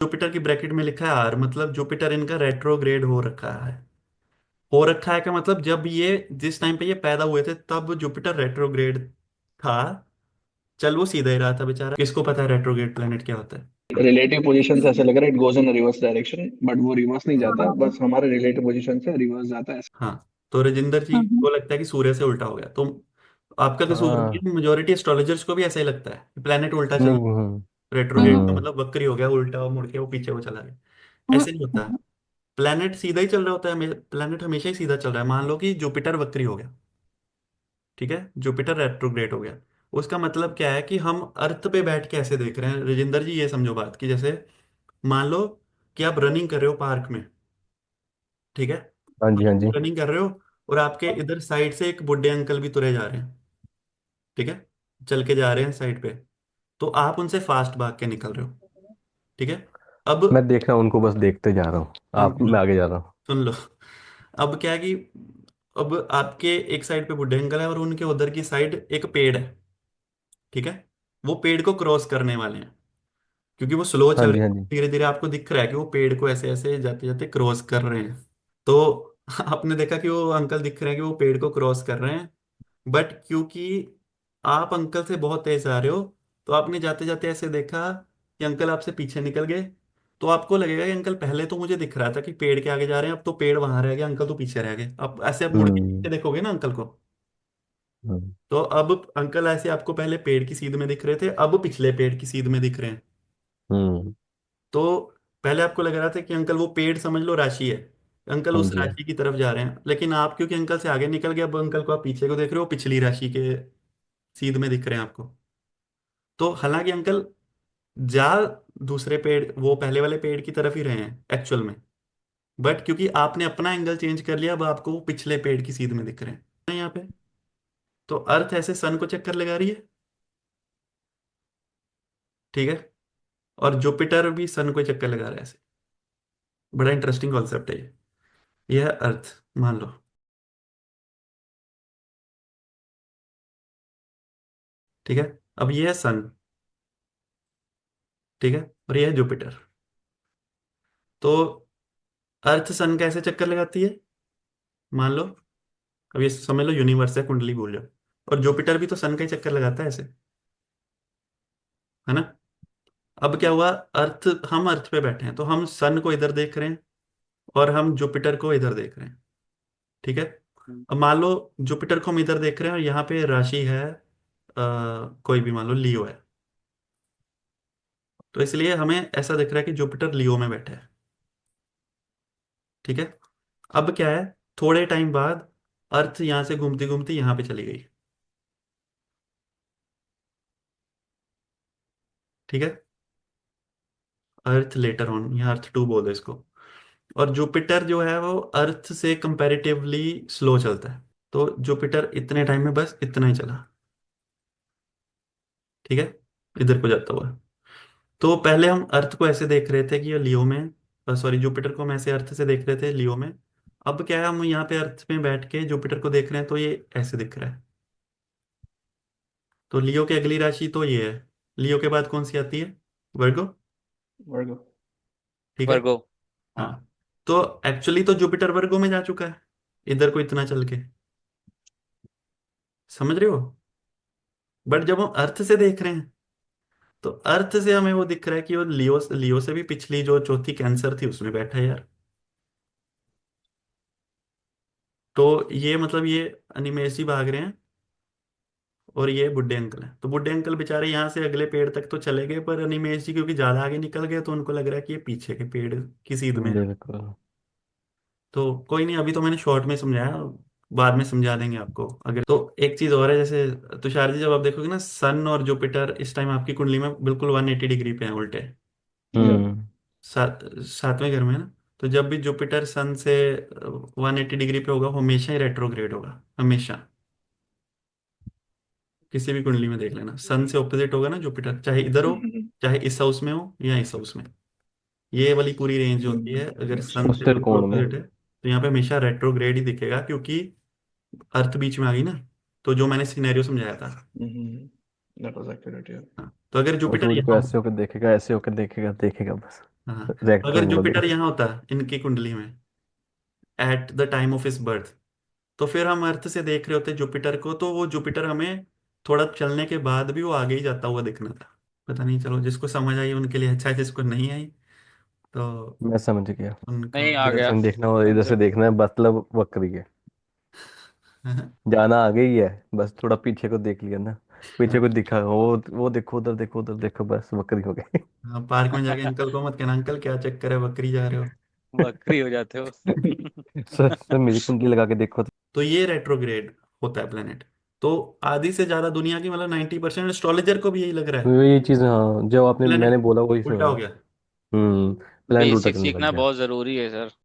Jupiter की bracket में लिखा है आर, मतलब जुपिटर इनका रेट्रोग्रेड हो रखा है। हो रखा है का मतलब जब ये जिस टाइम पे ये पैदा हुए थे तब जुपिटर रेट्रोग्रेड था। चल वो सीधा ही रहा था बेचारा, किसको पता है रेट्रोग्रेड प्लेनेट क्या होता है। रिलेटिव पोजीशन से ऐसे लग रहा है it goes in reverse direction, but वो रिवर्स नहीं जाता, बस हमारे रिलेटिव पोजीशन से रिवर्स जाता है। हाँ, तो राजेंद्र जी को लगता है कि सूर्य से उल्टा हो गया, तो आपका कसूर नहीं हाँ। है, मेजोरिटी एस्ट्रोलॉजर्स को भी ऐसा ही लगता है कि प्लेनेट उल्टा चल नहीं। रहा है, रेट्रोग्रेड का हम्म। मतलब वक्री हो गया, उल्टा मुड़ के वो पीछे को चला गया। ऐसे नहीं होता, प्लेनेट सीधा ही चल रहा होता है, प्लेनेट हमेशा ही सीधा चल रहा है। मान लो कि जुपिटर वक्री हो गया, ठीक है, जुपिटर रेट्रोग्रेड हो गया, उसका मतलब क्या है कि हम अर्थ पे बैठ के ऐसे देख रहे हैं। राजेंद्र जी ये समझो बात कि जैसे मान लो कि आप रनिंग कर रहे हो पार्क में, ठीक है, हाँ जी, हाँ जी। रनिंग कर रहे हो और आपके इधर साइड से एक बुढ़े अंकल भी तुरे जा रहे हैं, ठीक है, चल के जा रहे हैं साइड पे, तो आप उनसे फास्ट भाग के निकल रहे हो, ठीक है। अब मैं देख रहा हूँ उनको, बस देखते जा रहा हूँ। सुन आप लो, मैं आगे जा रहा हूँ। सुन लो। अब क्या है कि अब आपके एक साइड पे बुढ़े अंकल है और उनके उधर की साइड एक पेड़ है, ठीक है, वो पेड़ को क्रॉस करने वाले हैं, क्योंकि वो स्लो हाँ चल जी, रहे हाँ हैं, जी। धीरे धीरे आपको दिख रहा है कि वो पेड़ को ऐसे ऐसे जाते जाते क्रॉस कर रहे हैं। तो आपने देखा कि वो अंकल दिख रहे हैं कि वो पेड़ को क्रॉस कर रहे हैं, बट क्योंकि आप अंकल से बहुत तेज आ रहे हो, तो आपने जाते जाते ऐसे देखा कि अंकल आपसे पीछे निकल गए। तो आपको लगेगा कि अंकल पहले तो मुझे दिख रहा था कि पेड़ के आगे जा रहे हैं, अब तो पेड़ वहां रह गया, अंकल तो पीछे रह गए। अब ऐसे आप मुड़ के हम्म। पीछे देखोगे ना अंकल को, हम्म। तो अब अंकल ऐसे आपको पहले पेड़ की सीध में दिख रहे थे, अब पिछले पेड़ की सीध में दिख रहे हैं। हम्म। तो पहले आपको लग रहा था कि अंकल वो पेड़ समझ लो राशि है, अंकल हाँ उस जी। राशि की तरफ जा रहे हैं, लेकिन आप क्योंकि अंकल से आगे निकल गए, अब अंकल को आप पीछे को देख रहे हो, पिछली राशि के सीध में दिख रहे हैं आपको। तो हालांकि अंकल जा दूसरे पेड़, वो पहले वाले पेड़ की तरफ ही रहे हैं एक्चुअल में, बट क्योंकि आपने अपना एंगल चेंज कर लिया, अब आपको वो पिछले पेड़ की सीध में दिख रहे हैं यहाँ पे। तो अर्थ ऐसे सन को चक्कर लगा रही है, ठीक है, और जुपिटर भी सन को चक्कर लगा रहा है ऐसे। बड़ा इंटरेस्टिंग कॉन्सेप्ट है ये है अर्थ, मान लो, ठीक है। अब ये है सन, ठीक है, और ये है जुपिटर। तो अर्थ सन कैसे चक्कर लगाती है, मान लो, अब ये समझ लो यूनिवर्स है, कुंडली बोल जाओ, और जुपिटर भी तो सन का ही चक्कर लगाता है ऐसे, है ना। अब क्या हुआ, अर्थ, हम अर्थ पे बैठे हैं तो हम सन को इधर देख रहे हैं और हम जुपिटर को इधर देख रहे हैं, ठीक है। अब मान लो जुपिटर को हम इधर देख रहे हैं और यहाँ पे राशि है कोई भी, मान लो लियो है, तो इसलिए हमें ऐसा दिख रहा है कि जुपिटर लियो में बैठा है, ठीक है। अब क्या है, थोड़े टाइम बाद अर्थ यहाँ से घूमती घूमती यहाँ पे चली गई, ठीक है, अर्थ लेटर ऑन, यहाँ अर्थ टू बोल दो इसको। और जुपिटर जो है वो अर्थ से कंपैरेटिवली स्लो चलता है, तो जुपिटर इतने टाइम में बस इतना ही चला, ठीक है, इधर को जाता हुआ। तो पहले हम अर्थ को ऐसे देख रहे थे कि ये लियो में, सॉरी, जुपिटर को हम ऐसे अर्थ से देख रहे थे लियो में। अब क्या है, हम यहाँ पे अर्थ में बैठ के जुपिटर को देख रहे हैं तो ये ऐसे दिख रहा है। तो लियो की अगली राशि तो ये है, लियो के बाद कौन सी आती है, वर्गो, वर्गो। ठीक है। वर्गो। हाँ, हाँ। तो एक्चुअली तो जुपिटर वर्गो में जा चुका है, इधर को इतना चल के, समझ रहे हो। बट जब हम अर्थ से देख रहे हैं तो अर्थ से हमें वो दिख रहा है कि वो लियो, लियो से भी पिछली जो चौथी कैंसर थी उसमें बैठा है यार। तो ये मतलब ये अनिमेश जी भाग रहे हैं और ये बुड्ढे अंकल हैं, तो बुड्ढे अंकल बेचारे यहाँ से अगले पेड़ तक तो चले गए, पर अनिमेश जी क्योंकि ज्यादा आगे निकल गए तो उनको लग रहा है कि ये पीछे के पेड़ की सीध में है। बिल्कुल। तो कोई नहीं, अभी तो मैंने शॉर्ट में समझाया, बाद में समझा देंगे आपको अगर। तो एक चीज और है, जैसे तुषार जी जब आप देखोगे ना, सन और जुपिटर इस टाइम आपकी कुंडली में बिल्कुल 180 डिग्री पे हैं, उल्टे, हम्म। सातवें घर में है ना। तो जब भी जुपिटर सन से 180 डिग्री पे होगा, वो हमेशा ही रेट्रोग्रेड होगा, हमेशा। किसी भी कुंडली में देख लेना, सन से ऑपोजिट होगा ना जुपिटर, चाहे इधर हो, चाहे इस हाउस में हो या इस हाउस में, ये वाली पूरी रेंज होती है, अगर सन उस से बिल्कुल त्रिकोण में। ऑपोजिट है तो यहाँ पे हमेशा रेट्रोग्रेड ही दिखेगा, क्योंकि अर्थ बीच में आ गई ना। तो जो मैंने सिनेरियो समझाया था, दैट वाज एक्यूरेट, या। हाँ, तो अगर और जुपिटर सूर्य को यहाँ ऐसे होकर देखेगा, ऐसे होकर देखेगा, देखेगा बस। हाँ, अगर रेक्टेंगुलर जुपिटर देखो। यहाँ होता इनकी कुंडली में at the time of his birth, तो फिर हम अर्थ से देख रहे होते जुपिटर को, तो वो जुपिटर हमें थोड़ा चलने के बाद भी वो आगे ही जाता हुआ दिखना था। पता नहीं, चलो जिसको समझ आई उनके लिए अच्छा है, जिसको नहीं आई तो मैं समझ गया। उनका नहीं, आ इधर गया से नहीं देखना और इधर से कंसेप्ट। देखना है, मतलब वक्री है। जाना आगे ही है, बस थोड़ा पीछे को देख लिया ना, पीछे को दिखा, वो देखो उधर, देखो उधर देखो, बस वक्री हो गए। हाँ, पार्क में जाके अंकल को मत कहना अंकल क्या चक्कर है बकरी जा रहे हो। बकरी हो जाते हो। सर मेरी कुंडली लगा के देखो तो। तो ये रेट्रोग्रेड होता है प्लेनेट। तो आधी से ज्यादा दुनिया की मतलब 90% एस्ट्रोलॉजर को भी यही लग रहा है ये चीज, हाँ, जो आपने मैंने प्लेनेट बोला वही उल्टा सुना। हो गया। प्लान उल्टा बेसिक चलने लग सीखना गया। बहुत जरूरी है सर।